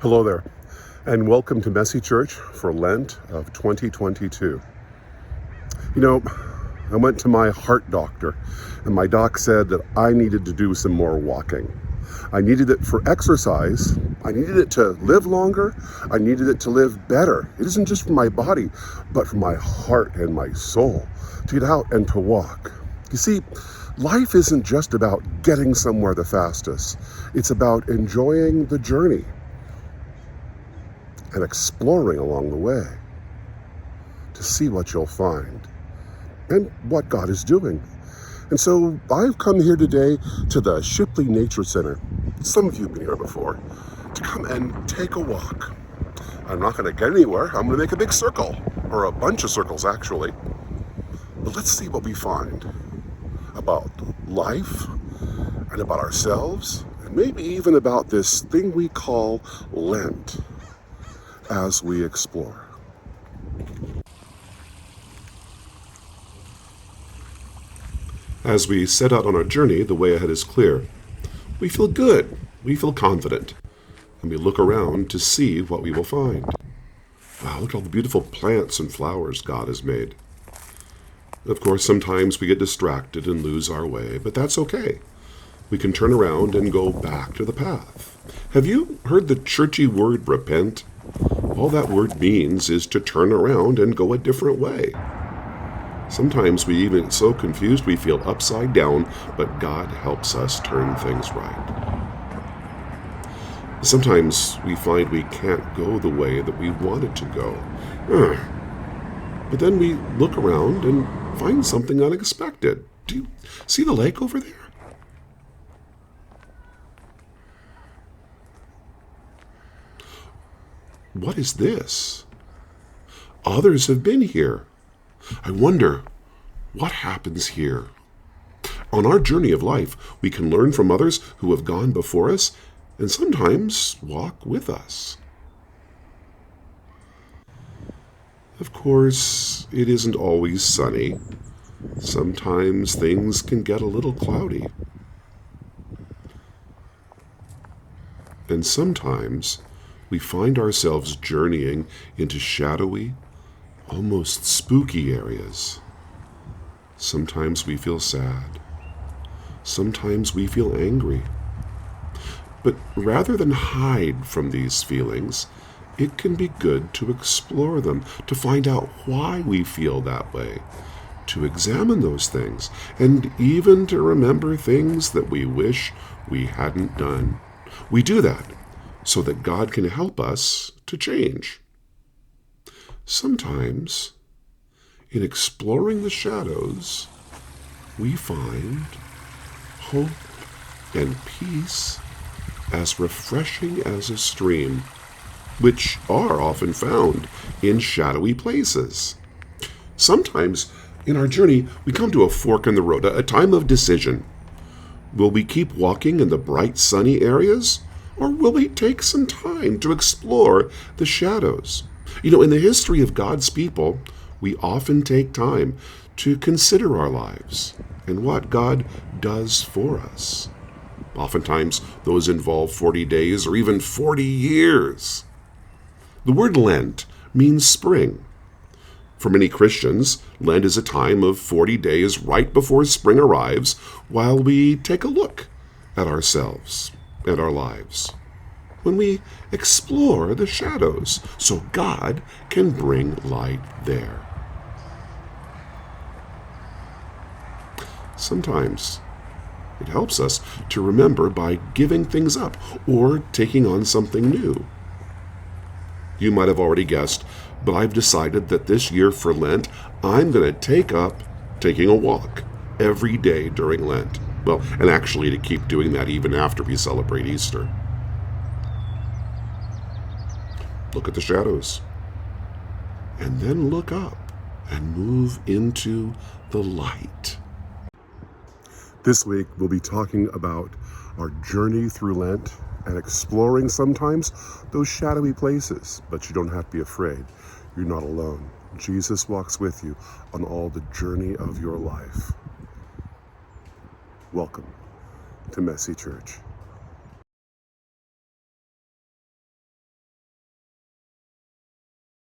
Hello there, and welcome to Messy Church for Lent of 2022. You know, I went to my heart doctor, and my doc said that I needed to do some more walking. I needed it for exercise. I needed it to live longer. I needed it to live better. It isn't just for my body, but for my heart and my soul, to get out and to walk. You see, life isn't just about getting somewhere the fastest. It's about enjoying the journey and exploring along the way to see what you'll find and what God is doing. And so I've come here today to the Shipley Nature Center. Some of you have been here before, to come and take a walk. I'm not going to get anywhere. I'm going to make a big circle, or a bunch of circles actually. But let's see what we find about life and about ourselves, and maybe even about this thing we call Lent as we explore. As we set out on our journey, the way ahead is clear. We feel good, we feel confident, and we look around to see what we will find. Wow, look at all the beautiful plants and flowers God has made. Of course, sometimes we get distracted and lose our way, but that's okay. We can turn around and go back to the path. Have you heard the churchy word repent? All that word means is to turn around and go a different way. Sometimes we even get so confused we feel upside down, but God helps us turn things right. Sometimes we find we can't go the way that we wanted to go. But then we look around and find something unexpected. Do you see the lake over there? What is this? Others have been here. I wonder what happens here. On our journey of life, we can learn from others who have gone before us and sometimes walk with us. Of course, it isn't always sunny. Sometimes things can get a little cloudy. And sometimes we find ourselves journeying into shadowy, almost spooky areas. Sometimes we feel sad. Sometimes we feel angry. But rather than hide from these feelings, it can be good to explore them, to find out why we feel that way, to examine those things, and even to remember things that we wish we hadn't done. We do that so that God can help us to change. Sometimes, in exploring the shadows, we find hope and peace as refreshing as a stream, which are often found in shadowy places. Sometimes, in our journey, we come to a fork in the road, a time of decision. Will we keep walking in the bright, sunny areas, or will we take some time to explore the shadows? You know, in the history of God's people, we often take time to consider our lives and what God does for us. Oftentimes, those involve 40 days or even 40 years. The word Lent means spring. For many Christians, Lent is a time of 40 days right before spring arrives while we take a look at ourselves and our lives, when we explore the shadows so God can bring light there. Sometimes it helps us to remember by giving things up or taking on something new. You might have already guessed, but I've decided that this year for Lent, I'm going to take up taking a walk every day during Lent. Well, and actually to keep doing that even after we celebrate Easter. Look at the shadows, and then look up and move into the light. This week, we'll be talking about our journey through Lent and exploring sometimes those shadowy places, but you don't have to be afraid. You're not alone. Jesus walks with you on all the journey of your life. Welcome to Messy Church.